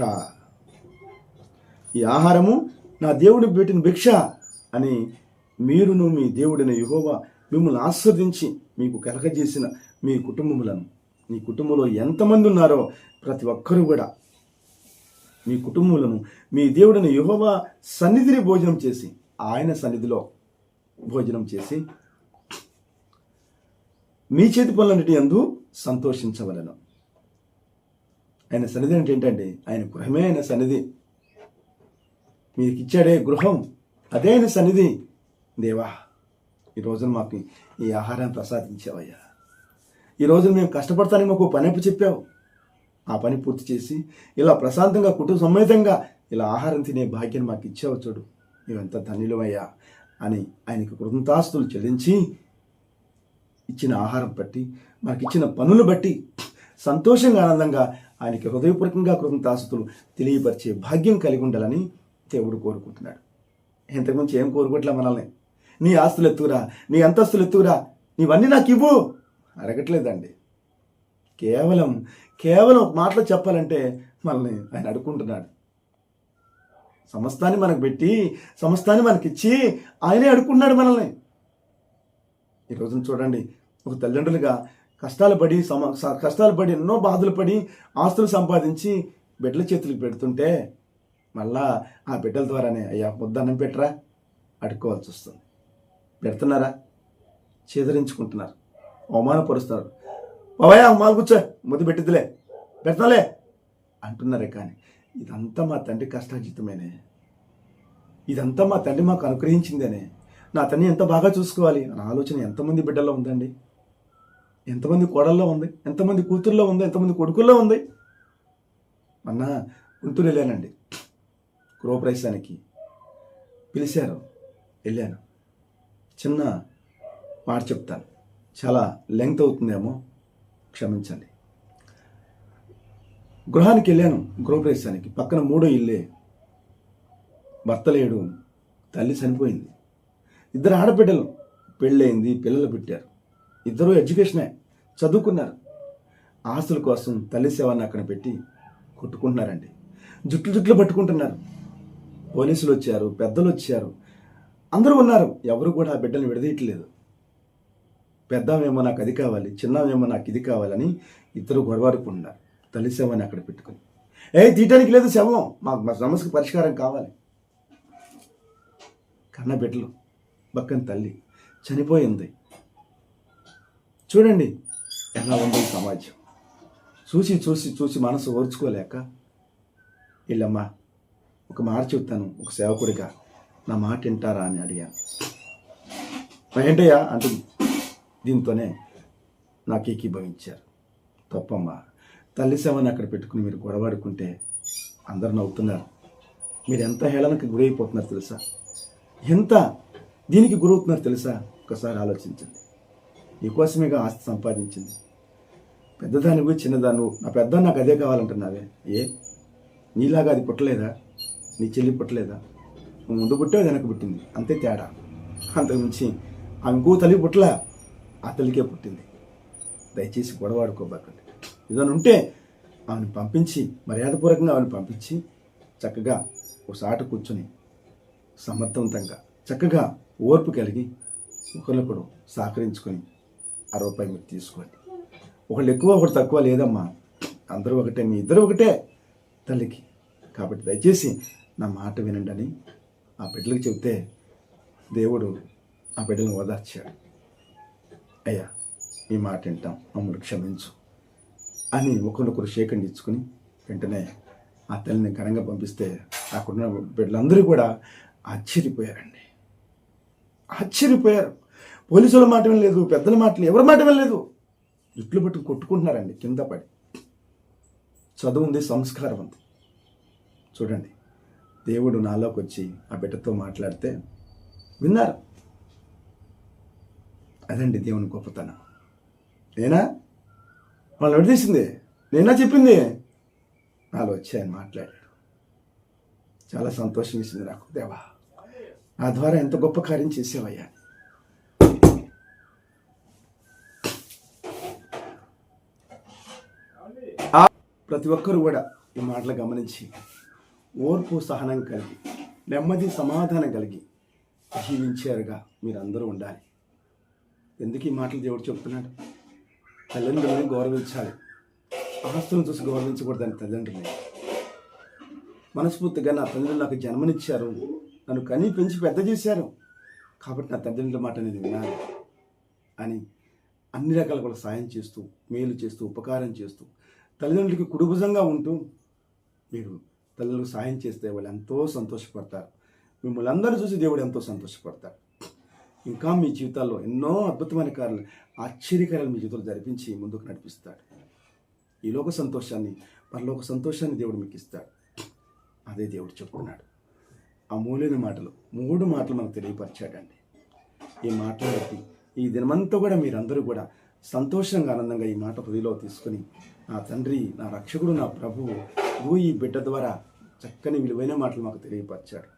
ఈ ఆహారము నా దేవుడు పెట్టిన భిక్ష అని మీరును మీ దేవుడైన యెహోవా మిమ్మల్ని ఆశీర్వదించి మీకు కలగజేసిన మీ కుటుంబములను, మీ కుటుంబంలో ఎంతమంది ఉన్నారో ప్రతి ఒక్కరూ కూడా మీ కుటుంబములను మీ దేవుడైన యెహోవా సన్నిధిని భోజనం చేసి, ఆయన సన్నిధిలో భోజనం చేసి మీ చేతి పనులన్నిటి యందు సంతోషించవలెను. ఆయన సన్నిధి అంటే ఏంటండి? ఆయన గృహమే ఆయన సన్నిధి. మీకు ఇచ్చాడే గృహం, అదే ఆయన సన్నిధి. దేవా, ఈ రోజున మాకు ఈ ఆహారాన్ని ప్రసాదించావయ్యా. ఈ రోజున మేము కష్టపడతానికి మాకు పని అప్పు చెప్పావు. ఆ పని పూర్తి చేసి ఇలా ప్రశాంతంగా కుటుంబ సమేతంగా ఇలా ఆహారం తినే భాగ్యాన్ని మాకు ఇచ్చావు చూడు, మేమెంత ధన్యులమయ్యా అని ఆయనకు కృతజ్ఞతాస్తులు చెల్లించి ఇచ్చిన ఆహారం బట్టి, మనకి ఇచ్చిన పనులు బట్టి సంతోషంగా ఆనందంగా ఆయనకి హృదయపూర్వకంగా కృతజ్ఞతాస్తులు తెలియపరిచే భాగ్యం కలిగి ఉండాలని దేవుడు కోరుకుంటున్నాడు. ఇంతకుమించి ఏం కోరుకోవట్లే మనల్ని. నీ ఆస్తులు ఎత్తుకురా, నీ అంతస్తులు ఎత్తుకురా, నీవన్నీ నాకు ఇవ్వు అడగట్లేదండి. కేవలం ఒక మాటలో చెప్పాలంటే మనల్ని ఆయన అడుక్కుంటున్నాడు. సమస్తాన్ని మనకు పెట్టి, సమస్తాన్ని మనకిచ్చి ఆయనే అడుక్కుంటున్నాడు మనల్ని. ఈ రోజున చూడండి, ఒక తల్లిదండ్రులుగా కష్టాలు పడి ఎన్నో బాధలు పడి ఆస్తులు సంపాదించి బిడ్డల చేతులకు పెడుతుంటే మళ్ళా ఆ బిడ్డల ద్వారానే అయ్యా ముద్దన్నం పెట్టరా అడుక్కోవాల్సి వస్తుంది. పెడుతున్నారా? చేదరించుకుంటున్నారు, అవమానపరుస్తున్నారు. బాబాయ్ మాలు కూర్చో, ముద్దు పెట్టిద్దిలే, పెడతాలే అంటున్నారే. కానీ ఇదంతా మా తండ్రి కష్టార్జితమేనే, ఇదంతా మా తండ్రి మాకు అనుగ్రహించిందేనే. నా తండ్రి ఎంత బాగా చూసుకోవాలి అన్న ఆలోచన ఎంతమంది బిడ్డల్లో ఉందండి? ఎంతమంది కోడల్లో ఉంది? ఎంతమంది కూతుర్లో ఉంది? ఎంతమంది కొడుకుల్లో ఉంది? మొన్న గుంటూరు వెళ్ళానండి, గృహప్రవేశానికి పిలిచారు, వెళ్ళాను. చిన్న మాట చెప్తాను, చాలా లెంగ్త్ అవుతుందేమో క్షమించండి. గృహానికి వెళ్ళాను, గృహప్రవేశానికి. పక్కన 3వ ఇల్లే, భర్త లేడు, తల్లి చనిపోయింది, 2 ఆడబిడ్డలు, పెళ్ళయింది, పిల్లలు పుట్టారు, 2 ఎడ్యుకేషనే, చదువుకున్నారు. ఆస్తుల కోసం తల్లి సేవని అక్కడ పెట్టి కొట్టుకుంటున్నారండి. జుట్లు పట్టుకుంటున్నారు. పోలీసులు వచ్చారు, పెద్దలు వచ్చారు, అందరూ ఉన్నారు. ఎవరు కూడా ఆ బిడ్డలు విడదీయట్లేదు. పెద్దామేమో నాకు అది కావాలి, చిన్నమేమో నాకు ఇది కావాలని 2 గొడవడుకుంటున్నారు. తల్లి శవాన్ని అక్కడ పెట్టుకుని, తీయటానికి లేదు శవం, మా సమస్యకు పరిష్కారం కావాలి. కన్న బిడ్డలు, పక్కన తల్లి చనిపోయింది. చూడండి ఎలా ఉంది సమాజం. చూసి చూసి చూసి మనసు ఓర్చుకోలేక, వీళ్ళమ్మా ఒక మాట చెప్తాను, ఒక సేవకుడిగా నా మాట వింటారా అని అడిగాను. ఏంటయ్యా అంటుంది. దీంతోనే నాకు ఏకీభవించారు. తప్పమ్మా, తల్లి సేవని అక్కడ పెట్టుకుని మీరు గొడవాడుకుంటే అందరు నవ్వుతున్నారు. మీరు ఎంత హేళనకి గురైపోతున్నారు తెలుసా? ఎంత దీనికి గురవుతున్నారు తెలుసా? ఒకసారి ఆలోచించండి. నీకోసమేగా ఆస్తి సంపాదించింది. పెద్దదానివి చిన్నదాను, నా పెద్ద నాకు అదే కావాలంటున్నావే. నీలాగా అది పుట్టలేదా? నీ చెల్లి పుట్టలేదా? నువ్వు ముందు పుట్టే వెనక పుట్టింది, అంతే తేడా. అంతకుమించి ఆ ఇంకో తల్లి పుట్టలే, ఆ తల్లికే పుట్టింది. దయచేసి గొడవాడుకోబాకండి. ఏదైనా ఉంటే ఆమెను పంపించి, మర్యాదపూర్వకంగా ఆమెను పంపించి చక్కగా ఒకసాట కూర్చొని సమర్థవంతంగా చక్కగా ఓర్పు కలిగి ఒకరినొకడు సహకరించుకొని ₹60 మీరు తీసుకోండి. ఒకళ్ళు ఎక్కువ ఒకటి తక్కువ లేదమ్మా, అందరూ ఒకటే, మీ ఇద్దరు ఒకటే తల్లికి. కాబట్టి దయచేసి నా మాట వినండి అని ఆ బిడ్డలకు చెబితే దేవుడు ఆ బిడ్డలను ఓదార్చాడు. అయ్యా ఈ మాట వింటాం, మమ్మల్ని క్షమించు అని ఒకరినొకరు షేకండి ఇచ్చుకుని వెంటనే ఆ తల్లిని ఘనంగా పంపిస్తే అక్కడున్న బిడ్డలందరూ కూడా ఆశ్చర్యపోయారండి. ఆశ్చర్యపోయారు. పోలీసుల మాట వినలేదు, పెద్దల మాటలు ఎవరి మాట వినలేదు. జుట్లు పట్టుకు కొట్టుకుంటున్నారండి కింద పడి. చదువు ఉంది, సంస్కారం ఉంది. చూడండి, దేవుడు నాలోకి వచ్చి ఆ బిడ్డతో మాట్లాడితే విన్నారు. అదండి దేవుని గొప్పతనం. నేనా వాళ్ళు విడదీసింది, నేనా చెప్పింది, నాలో వచ్చి ఆయన మాట్లాడాడు. చాలా సంతోషం ఇచ్చింది నాకు. దేవా, నా ద్వారా ఎంత గొప్ప కార్యం చేసేవయ్యా. ప్రతి ఒక్కరు కూడా ఈ మాటలు గమనించి ఓర్పు సహనం కలిగి నెమ్మది సమాధానం కలిగి జీవించారుగా మీరందరూ ఉండాలి. ఎందుకు ఈ మాటలు దేవుడు చెప్తున్నాడు? తల్లిదండ్రులని గౌరవించాలి. ఆస్తులను చూసి గౌరవించకూడదని తల్లిదండ్రులని. మనస్ఫూర్తిగా నా తల్లిదండ్రులు నాకు జన్మనిచ్చారు, నన్ను కని పెంచి పెద్ద చేశారు, కాబట్టి నా తల్లిదండ్రుల మాట నేను వినాలి అని అన్ని రకాల కూడా సాయం చేస్తూ, మేలు చేస్తూ, ఉపకారం చేస్తూ, తల్లిదండ్రులకి కుడిభుజంగా ఉంటూ మీరు తల్లిదండ్రులకు సాయం చేస్తే వాళ్ళు ఎంతో సంతోషపడతారు. మిమ్మల్ని అందరూ చూసి దేవుడు ఎంతో సంతోషపడతారు. ఇంకా మీ జీవితాల్లో ఎన్నో అద్భుతమైన కార్యాలు, ఆశ్చర్యకార్యాలు మీ జీవితంలో జరిపించి ముందుకు నడిపిస్తాడు. ఈ లోక సంతోషాన్ని, పరలోక సంతోషాన్ని దేవుడు మీకు ఇస్తాడు. అదే దేవుడు చెప్తున్నాడు. అమూల్యమైన మాటలు, 3 మాటలు మనకు తెలియపరిచాడండి. ఈ మాటలు బట్టి ఈ దినమంతా కూడా మీరందరూ కూడా సంతోషంగా, ఆనందంగా ఈ మాట హృదయంలో తీసుకుని, నా తండ్రి, నా రక్షకుడు, నా ప్రభువు ఈ బిడ్డ ద్వారా చక్కని విలువైన మాటలు మాకు తెలియపరిచాడు.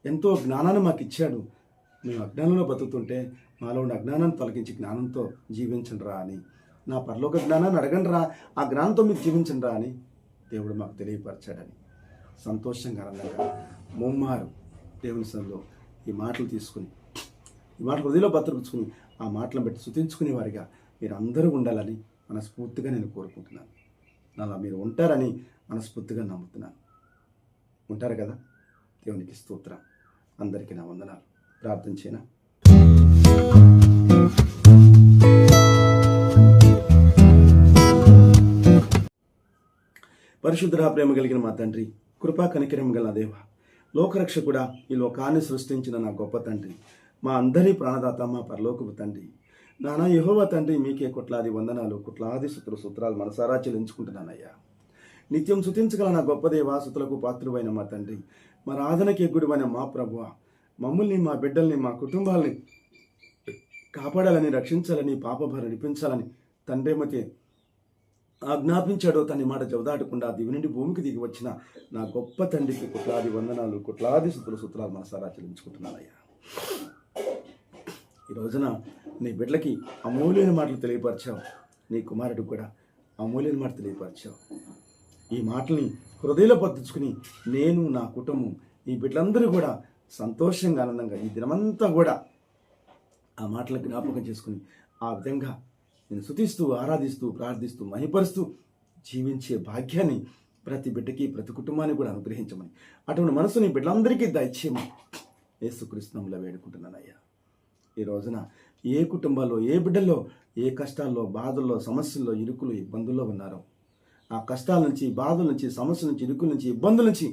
ఎంతో జ్ఞానాన్ని మాకు ఇచ్చాడు. మేము అజ్ఞానంలో బతుకుతుంటే మాలో ఉన్న అజ్ఞానాన్ని తొలగించి జ్ఞానంతో జీవించండి రా అని, నా పరలోక జ్ఞానాన్ని అడగండి రా, ఆ జ్ఞానంతో మీరు జీవించండి రా అని దేవుడు మాకు తెలియపరిచాడని సంతోషంగా, ఆనందంగా ముమ్మారు దేవుని సన్నిధిలో ఈ మాటలు తీసుకుని ఈ మాట హృదయంలో భద్రపరుచుకుని ఆ మాటలను బట్టి స్తుతించుకునే వారిగా మీరు అందరూ ఉండాలని మనస్ఫూర్తిగా నేను కోరుకుంటున్నాను. అలా మీరు ఉంటారని మనస్ఫూర్తిగా నమ్ముతున్నాను. ఉంటారు కదా? దేవునికి స్తోత్రం. అందరికీ నా వందనాలు. ప్రార్థన చేయనా? పరిశుద్ధ ప్రేమ కలిగిన మా తండ్రి, కృపా కనికరం గల దేవ, లోకరక్షకుడా, ఈ లోకాన్ని సృష్టించిన నా గొప్ప తండ్రి, మా అందరి ప్రాణదాత, మా పరలోకపు తండ్రి, నానా యెహోవా తండ్రి, మీకే కొట్లాది వందనాలు, కొట్లాది సూత్రాలు మనసారా చెల్లించుకుంటున్నానయ్యా. నిత్యం స్తుతించగల నా గొప్ప దేవ, స్తుతులకు పాత్రువైన మా తండ్రి, మా ఆరాధనకి ఎగ్గుడువైన మా ప్రభువ, మమ్మల్ని, మా బిడ్డల్ని, మా కుటుంబాలని కాపాడాలని, రక్షించాలని, పాపభారం విడిపించాలని తండ్రేమతే ఆజ్ఞాపించాడో తన మాట జవదాటకుండా దివి నుండి భూమికి దిగి వచ్చిన నా గొప్ప తండ్రికి కొట్లాది వందనాలు, కొట్లాది సూత్రాలు మనసారా చెల్లించుకుంటున్నానయ్యా. ఈ రోజున నీ బిడ్డలకి అమూల్యమైన మాటలు తెలియపరిచావు, నీ కుమారుడికి కూడా అమూల్యమైన మాటలు తెలియపరిచావు. ఈ మాటల్ని హృదయంలో పట్టించుకుని నేను, నా కుటుంబం, ఈ బిడ్డలందరూ కూడా సంతోషంగా, ఆనందంగా ఈ దినమంతా కూడా ఆ మాటలు జ్ఞాపకం చేసుకుని ఆ విధంగా నేను స్తుతిస్తూ, ఆరాధిస్తూ, ప్రార్థిస్తూ, మహిపరుస్తూ జీవించే భాగ్యాన్ని ప్రతి బిడ్డకి, ప్రతి కుటుంబానికి కూడా అనుగ్రహించమని, అటువంటి మనసుని బిడ్డలందరికీ దయచేయమని యేసుక్రీస్తు నామములో వేడుకుంటున్నానయ్యా. ఈ రోజున ఏ కుటుంబాల్లో, ఏ బిడ్డల్లో ఏ కష్టాల్లో, బాధల్లో, సమస్యల్లో, ఇరుకులు, ఇబ్బందుల్లో ఉన్నారో ఆ కష్టాల నుంచి, బాధల నుంచి, సమస్యల నుంచి, ఇరుకుల నుంచి, ఇబ్బందుల నుంచి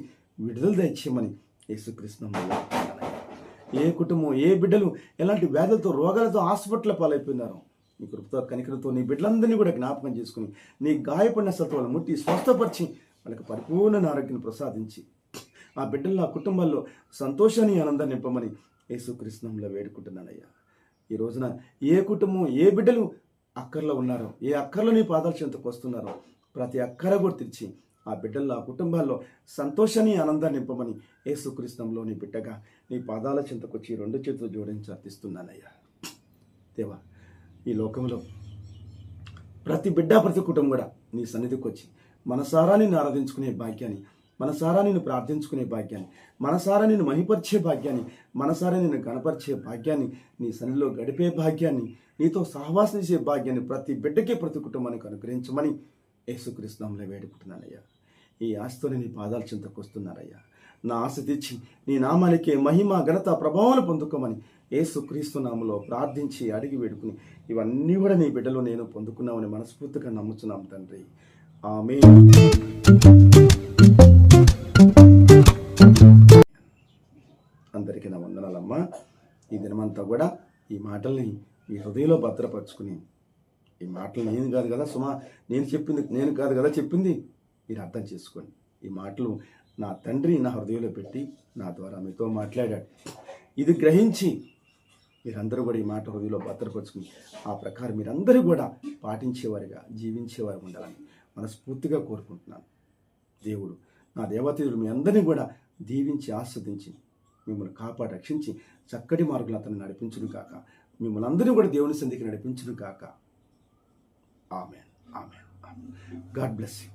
విడుదల దయచేయమని యేసుక్రీస్తు నామములో వేడుకుంటున్నానయ్యా. ఏ కుటుంబం, ఏ బిడ్డలు ఎలాంటి వ్యాధులతో, రోగాలతో హాస్పిటల్ పాలైపోయినారో నీ కృపతో, కనికరంతో నీ బిడ్డలందరినీ కూడా జ్ఞాపకం చేసుకుని నీ గాయపడిన సత్వాలను ముట్టి స్వస్థపరిచి వాళ్ళకి పరిపూర్ణ ఆరోగ్యాన్ని ప్రసాదించి ఆ బిడ్డల్లో, ఆ కుటుంబాల్లో సంతోషాన్ని, ఆనందాన్ని నింపమని యేసుక్రీస్తు నామములో వేడుకుంటున్నానయ్యా. ఈ రోజున ఏ కుటుంబం, ఏ బిడ్డలు అక్కర్లో ఉన్నారో, ఏ అక్కర్లో నీ పాదాల చెంతకు వస్తున్నారో ప్రతి అక్కర కూడా తెరిచి ఆ బిడ్డల్లో, ఆ కుటుంబాల్లో సంతోషాన్ని, ఆనందాన్ని నింపమని యేసుక్రీస్తు నామములో నీ బిడ్డగా నీ పాదాల చెంతకు వచ్చి రెండు చేతులు జోడించి అర్థిస్తున్నానయ్యా. దేవా, ఈ లోకంలో ప్రతి బిడ్డ, ప్రతి కుటుంబం కూడా నీ సన్నిధికి వచ్చి మనసారా నిన్ను ఆరాధించుకునే భాగ్యాన్ని, మనసారా నిన్ను ప్రార్థించుకునే భాగ్యాన్ని, మనసారా నిన్ను మహిపరిచే భాగ్యాన్ని, మనసారా నిన్ను గణపరిచే భాగ్యాన్ని, నీ సన్నిధిలో గడిపే భాగ్యాన్ని, నీతో సహవాసం చేసే భాగ్యాన్ని ప్రతి బిడ్డకి, ప్రతి కుటుంబానికి అనుగ్రహించమని యేసుక్రీస్తు నామములో వేడుకుంటున్నానయ్యా. ఈ ఆశతోనే నీ పాదాల చెంతకు వస్తున్నారయ్యా. నా ఆశ తెచ్చి నీ నామానికి మహిమ, ఘనత, ప్రభావాలు పొందుకోమని యేసుక్రీస్తు నామములో ప్రార్థించి అడిగి వేడుకుని ఇవన్నీ కూడా నీ బిడ్డలో నేను పొందుకున్నామని మనస్ఫూర్తిగా నమ్ముచున్నాం తండ్రి. ఆమేన్. అందరికీ నా వందనాలమ్మా. ఈ దినమంతా కూడా ఈ మాటల్ని మీ హృదయంలో భద్రపరుచుకుని, ఈ మాటలు నేను కాదు కదా సుమా, నేను కాదు కదా చెప్పింది, మీరు అర్థం చేసుకోండి. ఈ మాటలు నా తండ్రి నా హృదయంలో పెట్టి నా ద్వారా మీతో మాట్లాడాడు. ఇది గ్రహించి మీరందరూ కూడా ఈ మాట హృదయంలో భద్రపరుచుకుని ఆ ప్రకారం మీరందరూ కూడా పాటించేవారిగా, జీవించేవారు ఉండాలని మనస్ఫూర్తిగా కోరుకుంటున్నాను. దేవుడు, నా దేవతీయుడు మీ అందరినీ కూడా దీవించి, ఆస్వాదించి, మిమ్మల్ని కాపాడి, రక్షించి చక్కటి మార్గంలో అతన్ని నడిపించును కాక, మిమ్మల్ని అందరినీ కూడా దేవుని సంధికి నడిపించును కాక. Amen, amen, amen. God bless you.